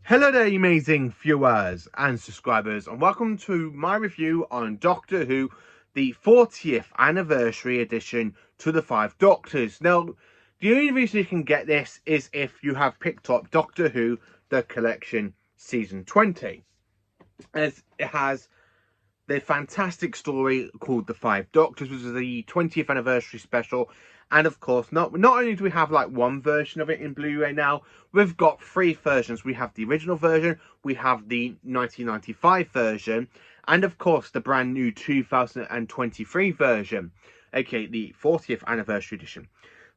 Hello there, amazing viewers and subscribers, and welcome to my review on Doctor Who, the 40th anniversary edition to the Five Doctors. Now, the only reason you can get this is if you have picked up Doctor Who, the collection season 20, as it has the fantastic story called The Five Doctors, which is the 20th anniversary special. And of course, not only do we have like one version of it in Blu-ray now, we've got three versions. We have the original version, we have the 1995 version, and of course the brand new 2023 version, aka the 40th anniversary edition.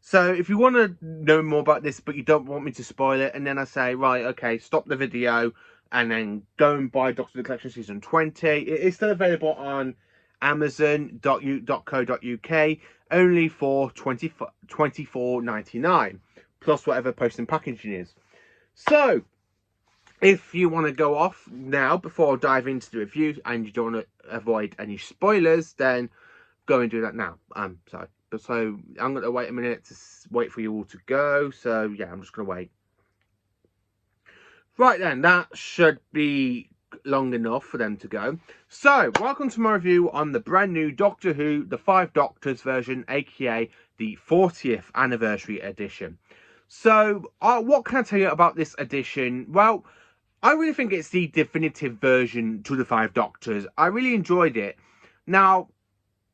So if you want to know more about this, but you don't want me to spoil it, and then I say, right, okay, stop the video, and then go and buy Doctor Who Collection Season 20. It is still available on amazon.co.uk, only for $24.99, plus whatever post and packaging is. So, if you want to go off now, before I dive into the review, and you don't want to avoid any spoilers, then go and do that now. So I'm going to wait a minute to wait for you all to go. So, yeah, I'm just going to wait. Right then, that should be long enough for them to go. So, welcome to my review on the brand new Doctor Who, the Five Doctors version, aka the 40th anniversary edition. So, what can I tell you about this edition? Well, I really think it's the definitive version to the Five Doctors. I really enjoyed it. Now,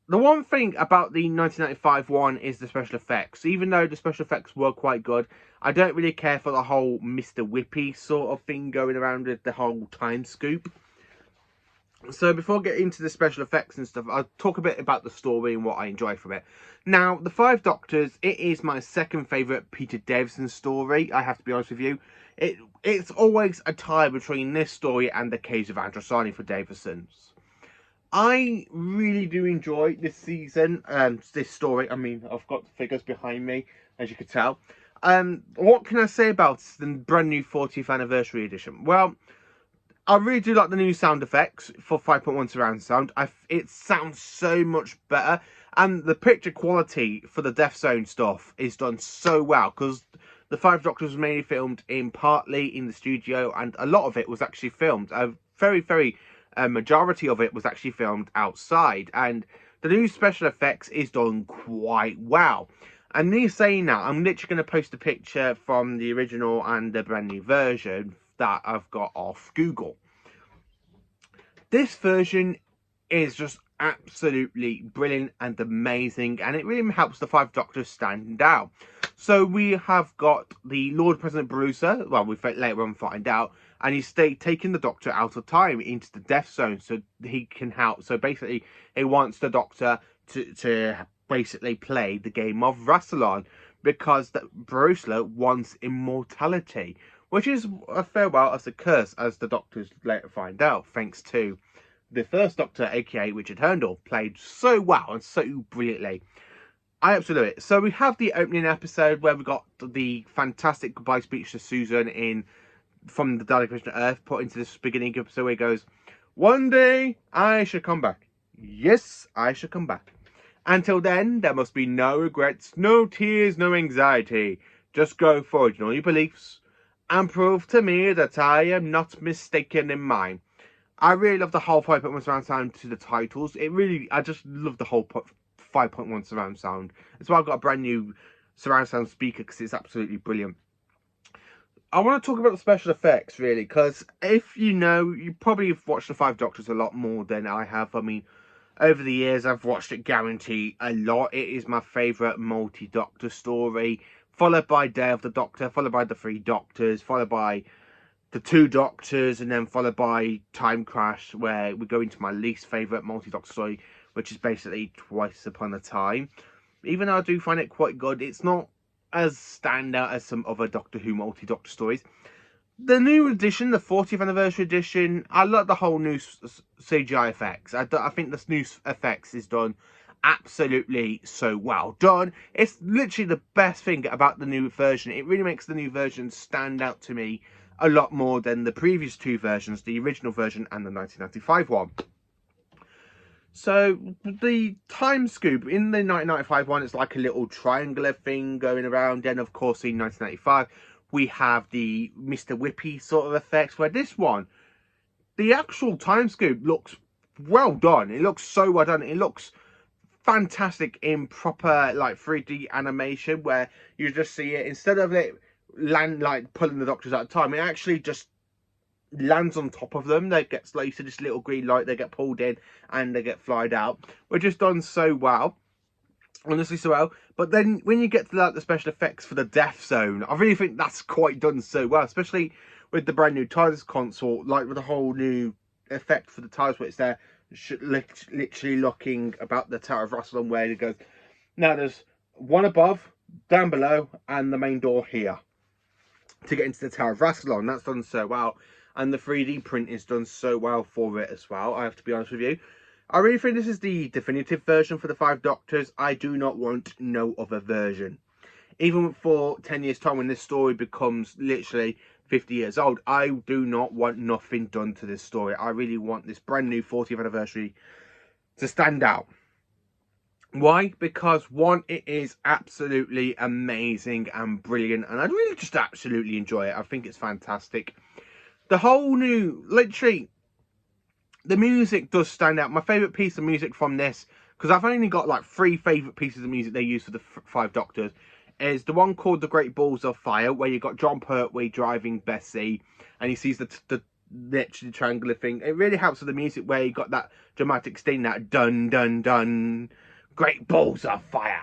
the one thing about the 1995 one is the special effects. Even though the special effects were quite good, I don't really care for the whole Mr. Whippy sort of thing going around with the whole time scoop. So before getting into the special effects and stuff, I'll talk a bit about the story and what I enjoy from it. Now, The Five Doctors, it is my second favourite Peter Davison story, I have to be honest with you. It's always a tie between this story and The Caves of Androsani for Davison's. I really do enjoy this season, this story. I mean, I've got the figures behind me, as you can tell. What can I say about the brand new 40th anniversary edition? Well, I really do like the new sound effects for 5.1 surround sound. It sounds so much better, and the picture quality for the Death Zone stuff is done so well, because the Five Doctors was mainly filmed partly in the studio, and a lot of it was actually filmed. A majority of it was actually filmed outside, and the new special effects is done quite well. And me saying that, I'm literally going to post a picture from the original and the brand new version that I've got off Google. This version is just absolutely brilliant and amazing, and it really helps the Five Doctors stand out. So we have got the Lord President Barusa, well, we later on find out, and he's taking the Doctor out of time into the Death Zone so he can help. So basically, he wants the Doctor to basically play the game of Rassilon, because Barusa wants immortality, which is a farewell as a curse, as the Doctors later find out, thanks to the first Doctor, aka Richard Hurndall, played so well and so brilliantly. I absolutely love it. So we have the opening episode where we got the fantastic goodbye speech to Susan from the Dalek Vision Earth, put into this beginning episode where he goes, "One day I shall come back. Yes, I shall come back. Until then, there must be no regrets, no tears, no anxiety. Just go forward in all your beliefs and prove to me that I am not mistaken in mine." I really love the whole 5.1 surround sound to the titles. I just love the whole 5.1 surround sound. That's why I've got a brand new surround sound speaker, because it's absolutely brilliant. I want to talk about the special effects, really, because if you know, you probably have watched The Five Doctors a lot more than I have. I mean, over the years, I've watched it, guarantee, a lot. It is my favourite multi-Doctor story, followed by Day of the Doctor, followed by The Three Doctors, followed by The Two Doctors, and then followed by Time Crash, where we go into my least favourite multi-Doctor story, which is basically Twice Upon a Time. Even though I do find it quite good, it's not as standout as some other Doctor Who multi-Doctor stories. The new edition, the 40th anniversary edition, I like the whole new CGI effects. I think this new effects is done absolutely so well done. It's literally the best thing about the new version. It really makes the new version stand out to me a lot more than the previous two versions, the original version and the 1995 one. So the time scoop in the 1995 one, it's like a little triangular thing going around. Then of course in 1995 we have the Mr. Whippy sort of effects, where this one, the actual time scoop looks well done. It looks so well done. It looks fantastic in proper like 3D animation, where you just see it, instead of it land like pulling the Doctors out of time, it actually just lands on top of them. They get like so this little green light, they get pulled in and they get flied out, which is done so well, honestly so well. But then when you get to like the special effects for the Death Zone, I really think that's quite done so well, especially with the brand new TARDIS console, like with the whole new effect for the TARDIS where it's there literally looking about the Tower of Rassilon, where it goes, now there's one above, down below, and the main door here to get into the Tower of Rassilon. That's done so well, and the 3D print is done so well for it as well, I have to be honest with you. I really think this is the definitive version for the 5 Doctors. I do not want no other version. Even for 10 years time, when this story becomes literally 50 years old, I do not want nothing done to this story. I really want this brand new 40th anniversary to stand out. Why? Because one, it is absolutely amazing and brilliant, and I really just absolutely enjoy it. I think it's fantastic. The whole new, literally, the music does stand out. My favourite piece of music from this, because I've only got like 3 favourite pieces of music they use for the 5 Doctors, is the one called The Great Balls of Fire, where you've got Jon Pertwee driving Bessie, and he sees the literally triangular thing. It really helps with the music, where you got that dramatic sting, that dun dun dun, great balls of fire.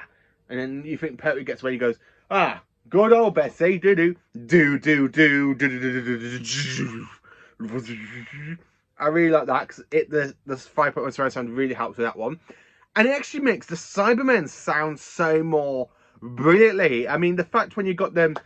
And then you think Pertwee gets where he goes, ah, good old Bessie, do do do do do do do do. I really like that, because the 5.1 surround sound really helps with that one. And it actually makes the Cybermen sound so more brilliantly. I mean, the fact when you got them,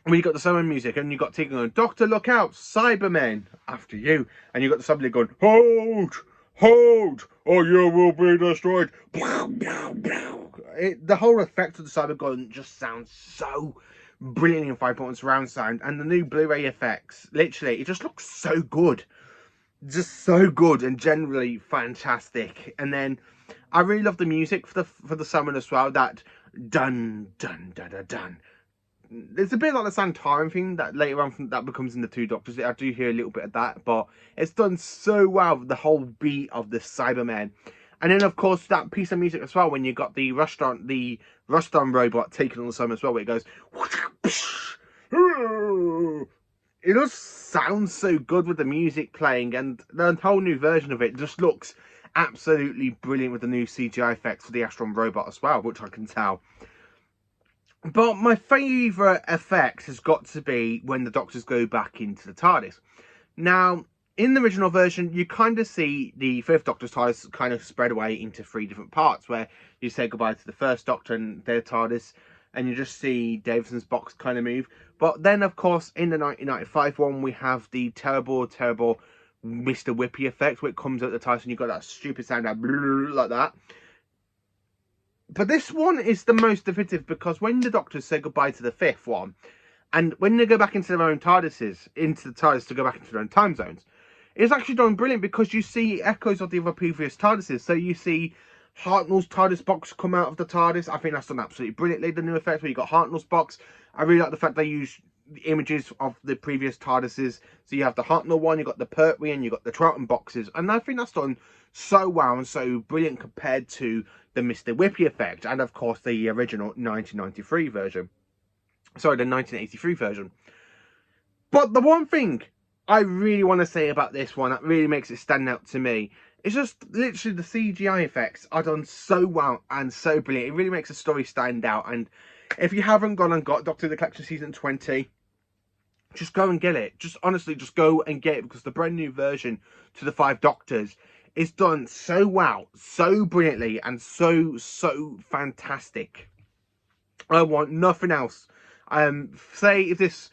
when you got the Cybermen music and you got Tegan going, Doctor, look out, Cybermen, after you. And you got the somebody going, hold, hold, or you will be destroyed. The whole effect of the Cybermen just sounds so brilliant in 5.1 surround sound. And the new Blu-ray effects, literally, it just looks so good. Just so good and generally fantastic. And then I really love the music for the summon as well. That dun dun dun dun dun. It's a bit like the Santorum thing that later on that becomes in the 2 Doctors. I do hear a little bit of that, but it's done so well with the whole beat of the Cybermen. And then of course that piece of music as well, when you got the Ruston robot taking on the summon as well, where it goes. It does sound so good with the music playing, and the whole new version of it just looks absolutely brilliant with the new CGI effects for the Astron robot as well, which I can tell. But my favourite effect has got to be when the Doctors go back into the TARDIS. Now, in the original version, you kind of see the 5th Doctor's TARDIS kind of spread away into 3 different parts, where you say goodbye to the 1st Doctor and their TARDIS, and you just see Davison's box kind of move. But then, of course, in the 1995 one, we have the terrible, terrible Mr. Whippy effect, where it comes out the TARDIS and you've got that stupid sound like that. But this one is the most definitive, because when the Doctors say goodbye to the 5th one, and when they go back into their own TARDISes, into the TARDIS to go back into their own time zones, it's actually done brilliant, because you see echoes of the other previous TARDISes. So you see Hartnell's TARDIS box come out of the TARDIS. I think that's done absolutely brilliantly, the new effect where you got Hartnell's box. I really like the fact they use the images of the previous TARDISes. So you have the Hartnell one, you got the Pertwee, and you got the Troughton boxes. And I think that's done so well and so brilliant compared to the Mr. Whippy effect, and of course the original 1993 version. Sorry, the 1983 version. But the one thing I really want to say about this one that really makes it stand out to me, it's just literally the CGI effects are done so well and so brilliant. It really makes the story stand out. And if you haven't gone and got Doctor Who The Collection Season 20, just go and get it. Just honestly, just go and get it, because the brand new version to the 5 Doctors is done so well, so brilliantly, and so fantastic. I want nothing else. Say if this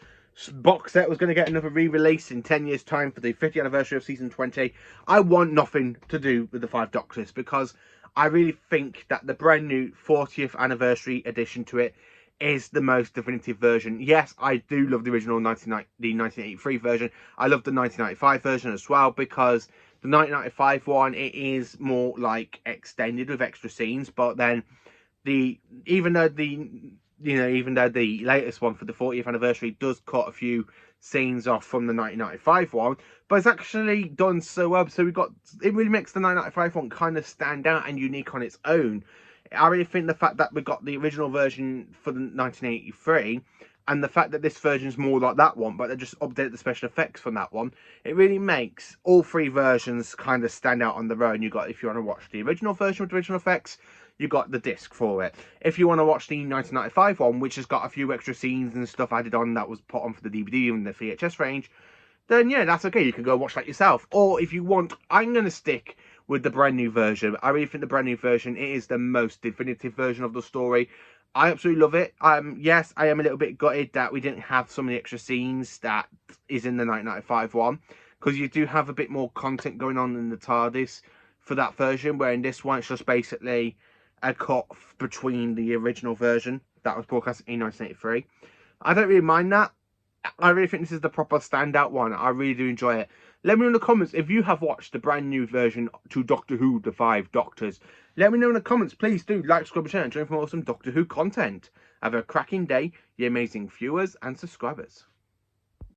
box set was going to get another re-release in 10 years time for the 50th anniversary of season 20, I want nothing to do with the 5 Doctors, because I really think that the brand new 40th anniversary edition to it is the most definitive version. Yes, I do love the original the 1983 version. I love the 1995 version as well, because the 1995 one, it is more like extended with extra scenes, but then even though the you know, even though the latest one for the 40th anniversary does cut a few scenes off from the 1995 one, but it's actually done so well. So it really makes the 1995 one kind of stand out and unique on its own. I really think the fact that we got the original version for the 1983 and the fact that this version is more like that one, but they just updated the special effects from that one, it really makes all three versions kind of stand out on their own. You got, if you want to watch the original version with the original effects, you got the disc for it. If you want to watch the 1995 one, which has got a few extra scenes and stuff added on that was put on for the DVD and the VHS range, then yeah, that's okay. You can go watch that yourself. Or if you want, I'm going to stick with the brand new version. I really think the brand new version, it is the most definitive version of the story. I absolutely love it. Yes, I am a little bit gutted that we didn't have some of the extra scenes that is in the 1995 one, because you do have a bit more content going on in the TARDIS for that version, where in this one it's just basically a cut between the original version that was broadcast in 1983. I don't really mind that. I really think this is the proper standout one. I really do enjoy it. Let me know in the comments if you have watched the brand new version to Doctor Who, The Five Doctors. Let me know in the comments. Please do like, subscribe, and share, and join for more awesome Doctor Who content. Have a cracking day, you amazing viewers and subscribers.